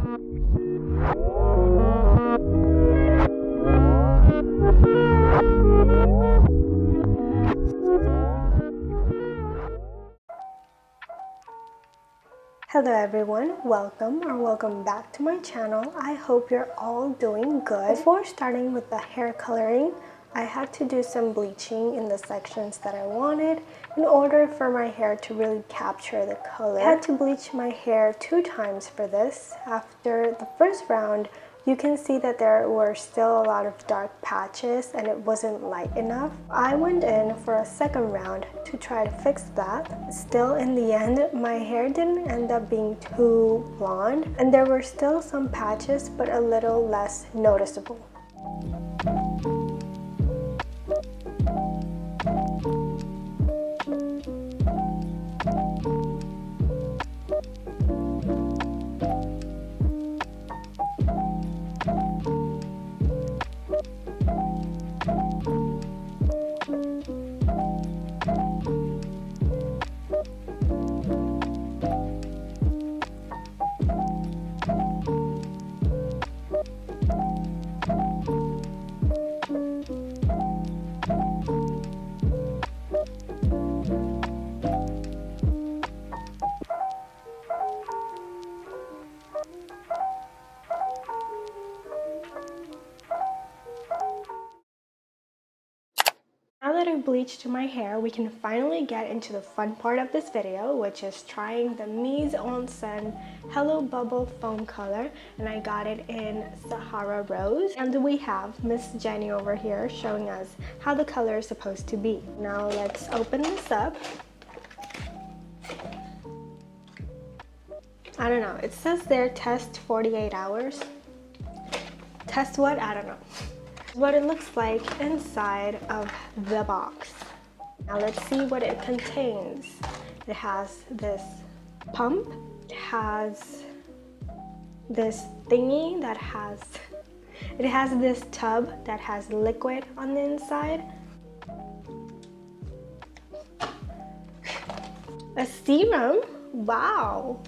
Hello everyone, welcome back to my channel. I hope you're all doing good. Before starting with the hair coloring, I had to do some bleaching in the sections that I wanted in order for my hair to really capture the color. I had to bleach my hair 2 times for this. After the first round, you can see that there were still a lot of dark patches and it wasn't light enough. I went in for a second round to try to fix that. Still, in the end, my hair didn't end up being too blonde and there were still some patches, but a little less noticeable. Now that I've bleached my hair, we can finally get into the fun part of this video, which is trying the Mise en Scène Hello Bubble Foam color, and I got it in Sahara Rose. And we have Miss Jenny over here showing us how the color is supposed to be. Now let's open this up. I don't know, it says there test 48 hours. Test what? I don't know. What it looks like inside of the box. Now let's see what it contains. It has this pump, it has this thingy that has this tub that has liquid on the inside, a serum, wow,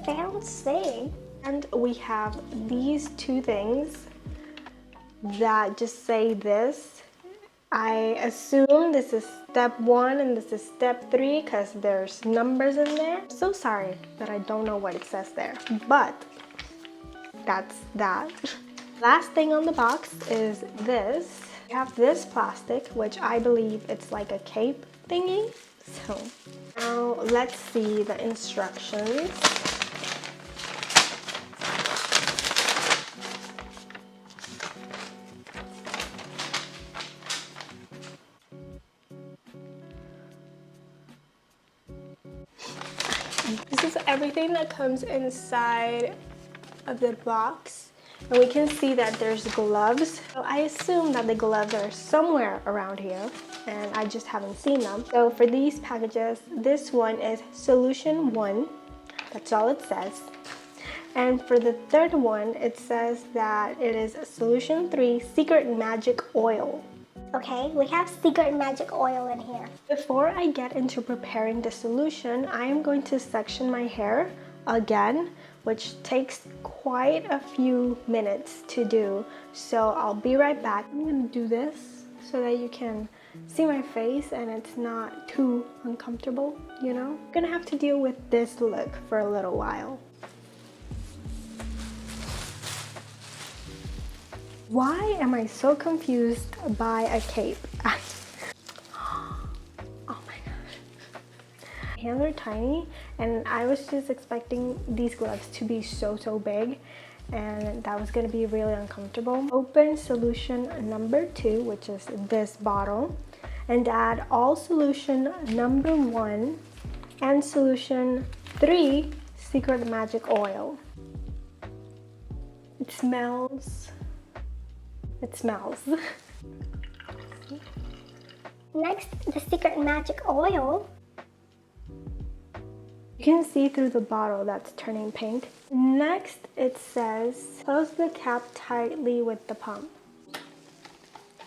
fancy, and we have these 2 things that just say this. I assume this is step 1 and this is step 3 because there's numbers in there. I'm so sorry that I don't know what it says there, but that's that. Last thing on the box is this. We have this plastic, which I believe it's like a cape thingy. So now let's see the instructions. This is everything that comes inside of the box, and we can see that there's gloves. So I assume that the gloves are somewhere around here and I just haven't seen them. So for these packages, this one is solution 1, that's all it says. And for the third one, it says that it is solution 3, secret magic oil. Okay, we have secret magic oil in here. Before I get into preparing the solution, I am going to section my hair again, which takes quite a few minutes to do. So I'll be right back. I'm gonna do this so that you can see my face and it's not too uncomfortable, you know? I'm gonna have to deal with this look for a little while. Why am I so confused by a cape? Oh my gosh. My hands are tiny and I was just expecting these gloves to be so big and that was gonna be really uncomfortable. Open solution number 2, which is this bottle, and add all solution number 1 and solution 3, secret magic oil. It smells. Next, the secret magic oil. You can see through the bottle that's turning pink. Next, it says, close the cap tightly with the pump.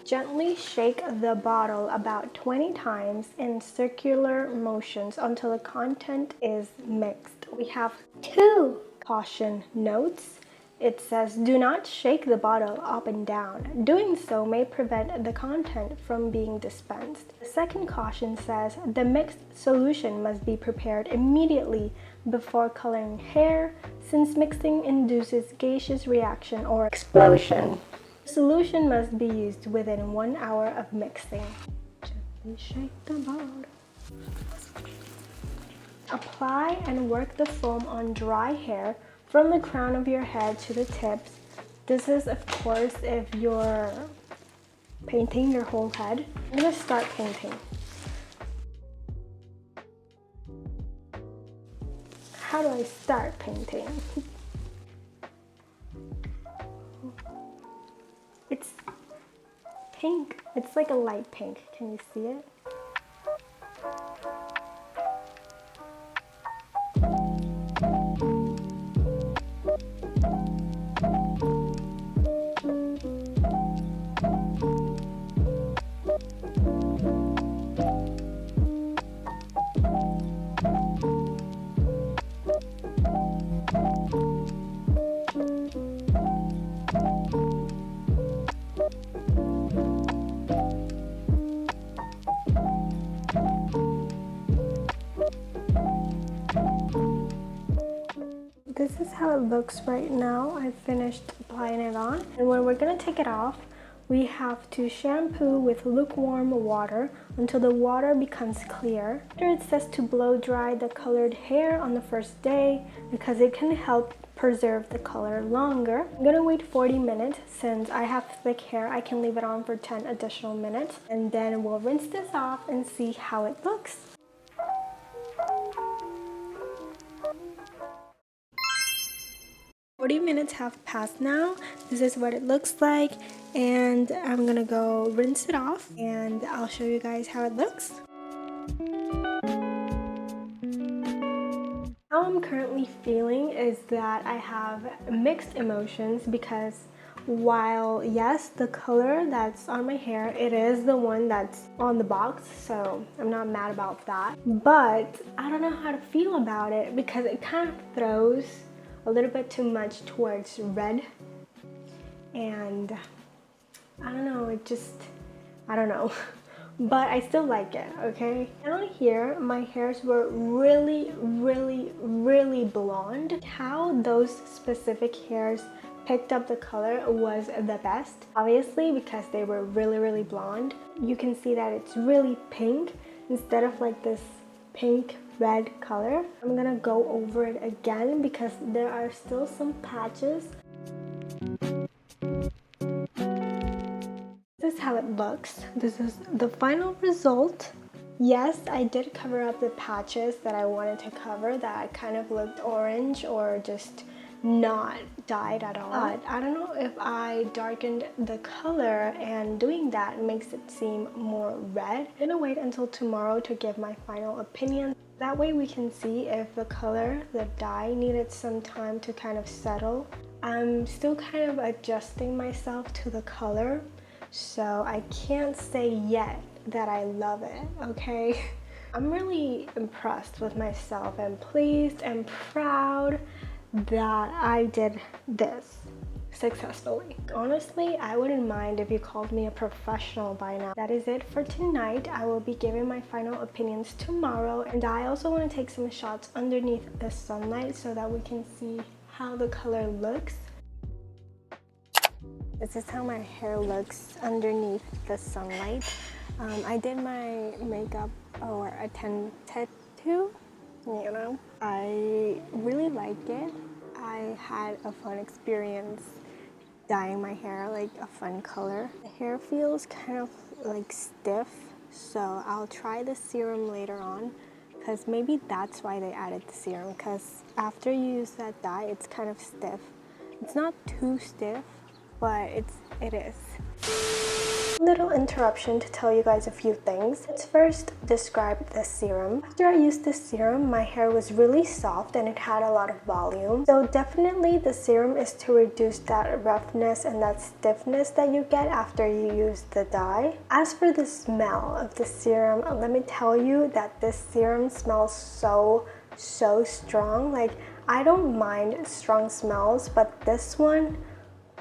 Gently shake the bottle about 20 times in circular motions until the content is mixed. We have 2 caution notes. It says, do not shake the bottle up and down. Doing so may prevent the content from being dispensed. The second caution says, the mixed solution must be prepared immediately before coloring hair, since mixing induces gaseous reaction or explosion. The solution must be used within 1 hour of mixing. Gently shake the bottle. Apply and work the foam on dry hair from the crown of your head to the tips. This is, of course, if you're painting your whole head. I'm gonna start painting. How do I start painting? It's pink. It's like a light pink. Can you see it? This is how it looks right now. I finished applying it on. And when we're gonna take it off, we have to shampoo with lukewarm water until the water becomes clear. After, it says to blow dry the colored hair on the first day because it can help preserve the color longer. I'm gonna wait 40 minutes. Since I have thick hair, I can leave it on for 10 additional minutes. And then we'll rinse this off and see how it looks. "40 minutes have passed now. This is what it looks like, and I'm gonna go rinse it off and I'll show you guys how it looks. How I'm currently feeling is that I have mixed emotions because while yes, the color that's on my hair, it is the one that's on the box, so I'm not mad about that, but I don't know how to feel about it because it kind of throws a little bit too much towards red, and I don't know, I don't know. But I still like it, okay? Down here, my hairs were really, really, really blonde. How those specific hairs picked up the color was the best, obviously, because they were really, really blonde. You can see that it's really pink instead of like this pink red color. I'm gonna go over it again because there are still some patches. This is how it looks. This is the final result. Yes, I did cover up the patches that I wanted to cover that kind of looked orange or just not dyed at all. But I don't know if I darkened the color and doing that makes it seem more red. I'm gonna wait until tomorrow to give my final opinion. That way we can see if the color, the dye, needed some time to kind of settle. I'm still kind of adjusting myself to the color, so I can't say yet that I love it, okay? I'm really impressed with myself and pleased and proud that I did this successfully. Honestly, I wouldn't mind if you called me a professional by now. That is it for tonight. I will be giving my final opinions tomorrow, and I also want to take some shots underneath the sunlight so that we can see how the color looks. This is how my hair looks underneath the sunlight. I did my makeup or a tattoo, you know. I really like it. I had a fun experience dyeing my hair like a fun color. The hair feels kind of like stiff, so I'll try the serum later on because maybe that's why they added the serum, because after you use that dye, it's kind of stiff. It's not too stiff, but it is. Little interruption to tell you guys a few things. Let's first describe the serum. After I used this serum, my hair was really soft and it had a lot of volume. So definitely the serum is to reduce that roughness and that stiffness that you get after you use the dye. As for the smell of the serum, let me tell you that this serum smells so strong. Like, I don't mind strong smells, but this one,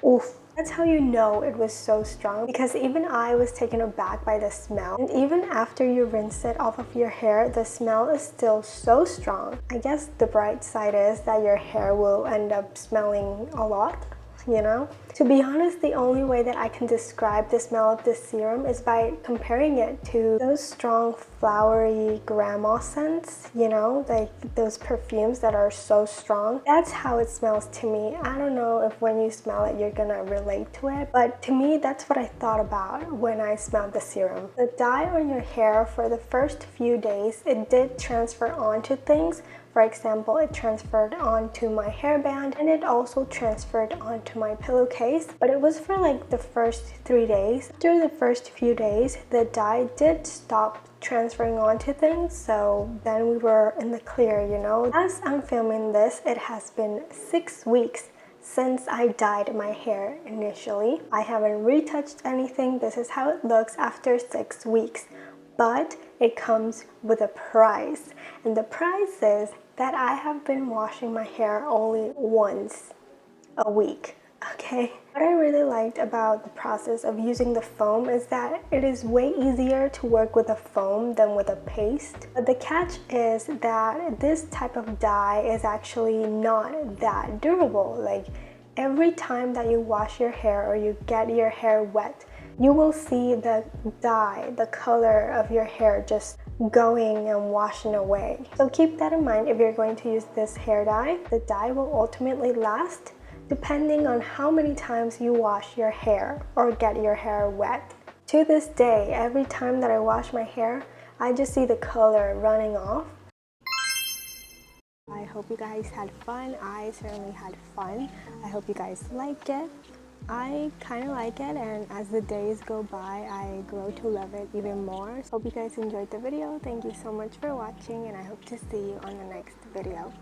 oof. That's how you know it was so strong, because even I was taken aback by the smell. And even after you rinse it off of your hair, the smell is still so strong. I guess the bright side is that your hair will end up smelling a lot, you know? To be honest, the only way that I can describe the smell of this serum is by comparing it to those strong flowery grandma scents, you know, like those perfumes that are so strong. That's how it smells to me. I don't know if when you smell it you're gonna relate to it, but to me that's what I thought about when I smelled the serum. The dye on your hair for the first few days, it did transfer onto things. For example, it transferred onto my hairband, and it also transferred onto my pillowcase, but it was for like the first 3 days. After the first few days, the dye did stop transferring onto things, so then we were in the clear, you know. As I'm filming this, it has been 6 weeks since I dyed my hair initially. I haven't retouched anything. This is how it looks after 6 weeks. But it comes with a price, and the price is that I have been washing my hair only once a week. Okay, what I really liked about the process of using the foam is that it is way easier to work with a foam than with a paste. But the catch is that this type of dye is actually not that durable. Like every time that you wash your hair or you get your hair wet, you will see the dye, the color of your hair just going and washing away. So keep that in mind if you're going to use this hair dye. The dye will ultimately last depending on how many times you wash your hair or get your hair wet. To this day, every time that I wash my hair, I just see the color running off. I hope you guys had fun. I certainly had fun. I hope you guys like it. I kind of like it, and as the days go by, I grow to love it even more. Hope you guys enjoyed the video. Thank you so much for watching, and I hope to see you on the next video.